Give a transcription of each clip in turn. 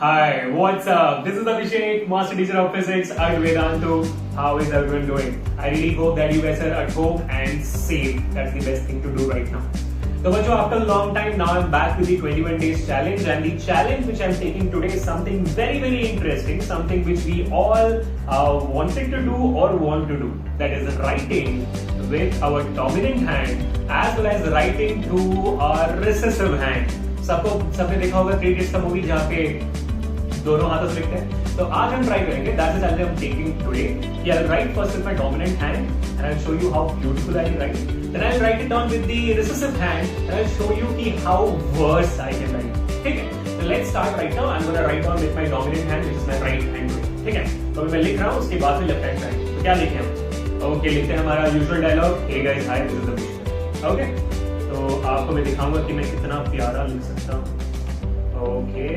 Hi, what's up? This is Abhishek, Master Teacher of Physics at Vedantu. How is everyone doing? I really hope that you guys are at home and safe. That's the best thing to do right now. So, bachcho, after a long time, now I'm back with the 21 days challenge, and the challenge which I'm taking today is something very interesting, something which we all wanted to do or want to do. That is writing with our dominant hand as well as writing through our recessive hand. सबने देखा होगा 3 Idiots का movie जहाँ पे दोनों हाथों से लिखते हैं. तो आज हम ट्राई करेंगे. That's the challenge I'm taking today. I'll write first with my dominant hand and I'll show you how beautiful I can write. Then I'll write it down with the recessive hand and I'll show you how worse I can write. ठीक है? So let's start right now. I'm gonna write down with my dominant hand, which is my right hand. ठीक है? तो अभी मैं लिख रहा हूँ, उसके बाद में लेफ्ट हैंड साइड. तो क्या लिखे हम? ओके, लिखते हैं हमारा usual dialogue. Hey guys, hi, this is Abhishek. Okay? तो आपको मैं दिखाऊंगा कि मैं कितना प्यारा लिख सकता हूँ. ओके.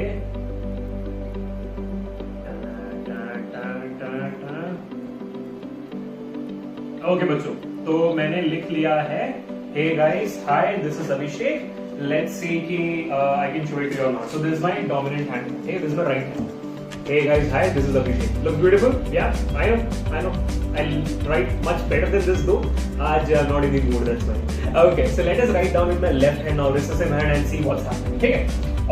ओके बच्चों, तो मैंने लिख लिया है. Hey guys, hi, this is Abhishek. Let's see कि I can show it to you or not. So this is my dominant hand. Okay, this is my right hand. Hey guys, hi, this is Abhishek. Look beautiful? Yeah, I know. I'll write much better than this though. आज not in the mood, that's why. Okay, so let us write down with my left hand now, recessive hand, and see what's happening. Okay?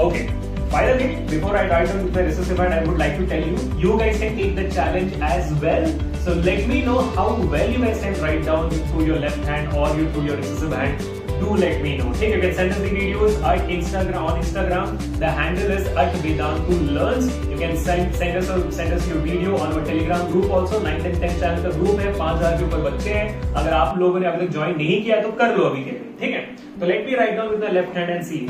Okay. By the way, before I write down with my recessive hand, I would like to tell you, you guys can take the challenge as well. So let me know how well you guys can write down through your left hand or through your recessive hand. Do let me know. Okay, you can send us the videos at Instagram. On Instagram, the handle is @Vedantu_learns. You can send us your video on our Telegram group also. 9 and 10 channel का group है. 5000 के ऊपर बच्चे हैं. अगर आप लोगों ने अभी तक ज्वाइन नहीं किया तो कर लो अभी के लिए. ठीक है? तो let me write down with the left hand and see.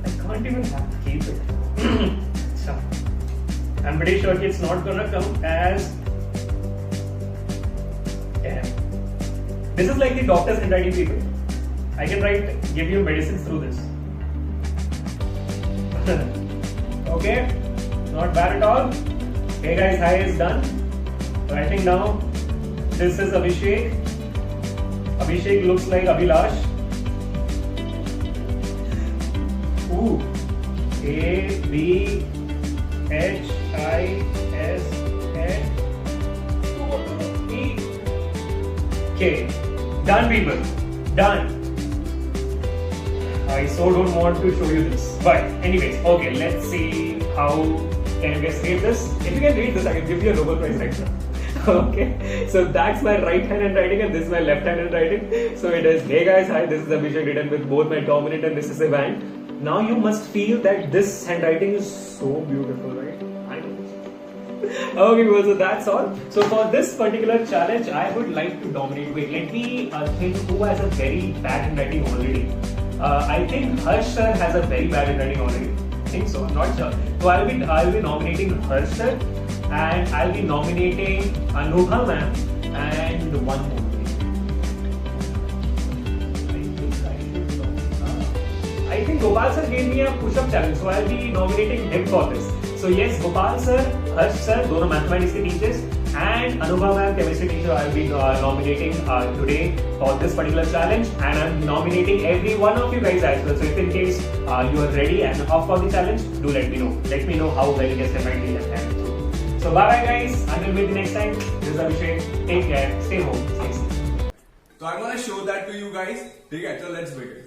I can't even keep it. I'm pretty sure it's not gonna come as. Damn. This is like the doctor's handwriting, people. I can give you medicines through this. Okay, not bad at all. Hey guys, hi is done. Writing now. This is Abhishek. Abhishek looks like Abhilash. Ooh. A B H I S E K. Done, people. Done. I so don't want to show you this. But anyways, okay, let's see how can you guys read this. If you can read this, I can give you a Nobel Prize right now. Okay, so that's my right hand handwriting and this is my left hand handwriting. So it is, hey guys, hi, this is Abhishek written with both my dominant and recessive hand. Now you must feel that this handwriting is so beautiful, right? I know. Okay, well, so that's all. So for this particular challenge, I would like to dominate. Wait, let me think who has a very bad handwriting already. I think Harsh sir has a very bad handwriting already. I think so. I'm not sure. So I'll be nominating Harsh sir, and I'll be nominating Anubha ma'am, and one more. I think Gopal sir gave me a push-up challenge, so I'll be nominating him for this. So yes, Gopal sir, Harsh sir, दोनों mathematics के teachers, and Anubha ma'am, chemistry teacher, I'll be nominating today for this particular challenge, and I'm nominating every one of you guys as well. So if in case you are ready and up for the challenge, do let me know. Let me know how well you guys can write the left hand. So bye bye guys. Until meet the next time. This is Abhishek. Take care. Stay home. Stay safe. So I'm gonna show that to you guys. Okay, so let's begin.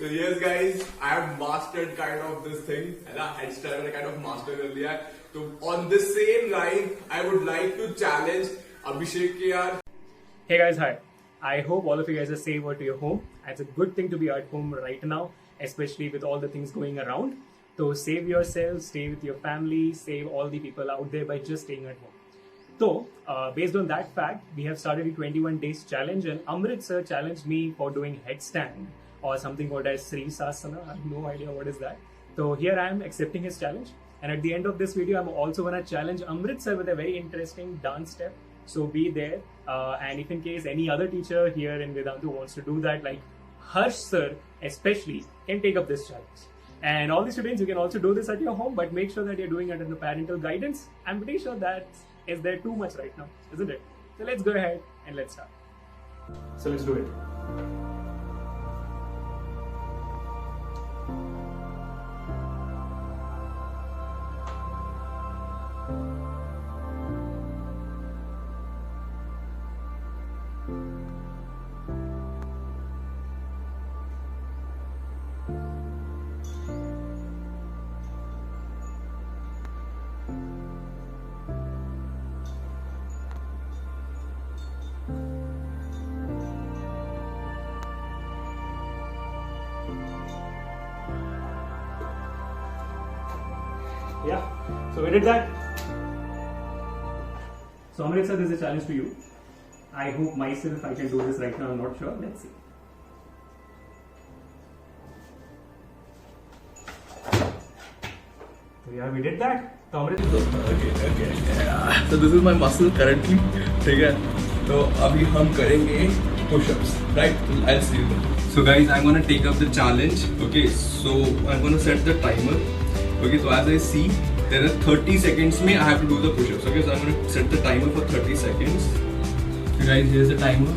So yes guys, I have mastered kind of this thing, है ना, head style मैंने kind of master कर लिया है. तो on this same line, I would like to challenge Abhishek के यार. Hey guys, hi. I hope all of you guys are safe at your home. It's a good thing to be at home right now. especially with all the things going around. So save yourself, stay with your family, save all the people out there by just staying at home. So, based on that fact, we have started a 21 days challenge, and Amrit sir challenged me for doing headstand or something called as Sri Sasana. I have no idea what is that. So here I am accepting his challenge, and at the end of this video, I'm also gonna challenge Amrit sir with a very interesting dance step. So be there, and if in case any other teacher here in Vedantu wants to do that, like Harsh sir especially, can take up this challenge. And all the students, you can also do this at your home, but make sure that you're doing it under parental guidance. I'm pretty sure that is there too much right now, isn't it? So let's go ahead and let's start. So let's do it. Yeah, so we did that. So Amrit sir, this is a challenge to you. I hope myself I can do this right now, I'm not sure. Let's see. So yeah, we did that. So Amrit, Okay. So this is my muscle currently. ठीक है. तो अभी हम करेंगे push-ups, right? I'll see you. So guys, I'm gonna take up the challenge. Okay, so I'm gonna set the timer. Okay, so as I see, there are 30 seconds में I have to do the push-ups. Okay, so I'm gonna set the timer for 30 seconds. So guys, here's the timer.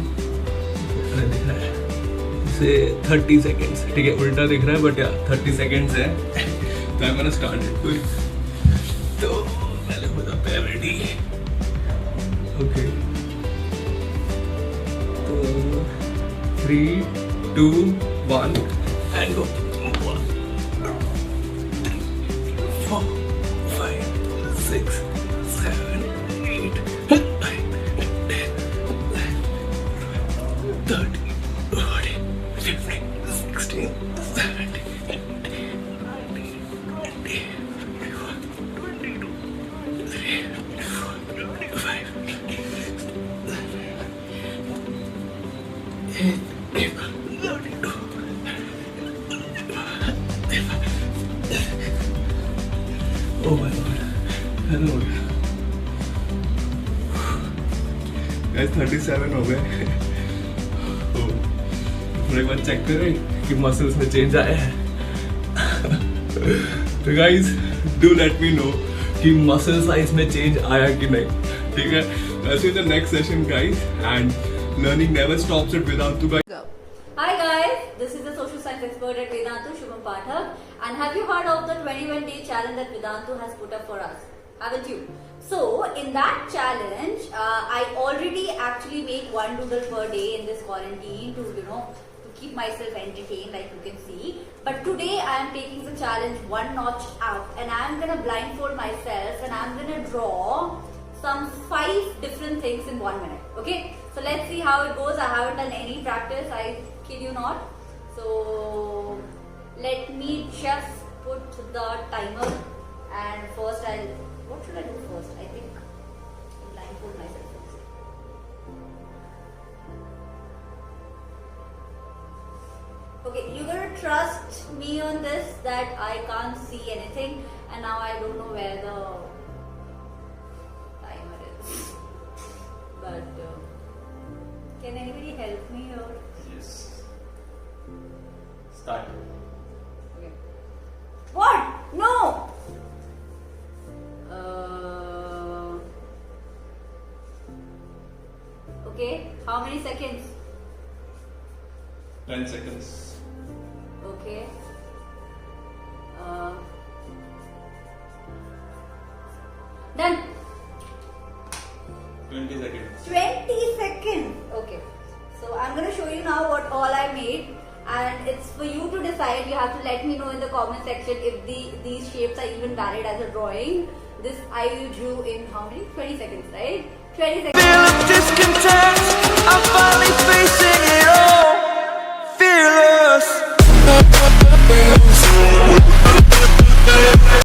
दिख रहा है. Say 30 seconds. ठीक है, उल्टा दिख रहा है, but yeah, 30 seconds है. So I'm gonna start it. तो पहले हो जाता है ready. Okay. तो 3, 2, 1 and go. 4, 5, 6, 7, 8, 9, 10, 30, 40, 50, 60, 70, 80, 90, 20, 21, 22, 23, 24, 25, 26, 27, 32, oh my god, hello guys, 37 हो गए. तो एक बार चेक करें कि मसल्स में चेंज आया है. तो guys do let me know कि मसल साइज में चेंज आया कि नहीं. ठीक है, let's see the next session guys, and learning never stops at Vedantu guys. Go. Hi guys, this is the social science expert at Vedantu, Shubham Pathak, and have you heard of the 21-day challenge that Vedantu has put up for us? Haven't you? So in that challenge, I already actually make one doodle per day in this quarantine to keep myself entertained, like you can see. But today I am taking the challenge one notch out, and I am gonna blindfold myself and I am gonna draw some 5 different things in 1 minute. Okay, so let's see how it goes. I haven't done any practice, I kid you not. So let me just put the timer, and first what should I do first? I think blindfold myself first. Okay, you're gonna trust me on this that I can't see anything, and now I don't know where the timer is. But can anybody help me here? yes. Start. Okay. What? No! Okay, how many seconds? 10 seconds. Okay. Done. 20 seconds. 20 seconds. Okay. So I'm going to show you now what all I made, and it's for you to decide. You have to let me know in the comment section if these shapes are even valid as a drawing. This I drew in how many? 20 seconds, right? 20 seconds. Feel of discontent, I'm finally facing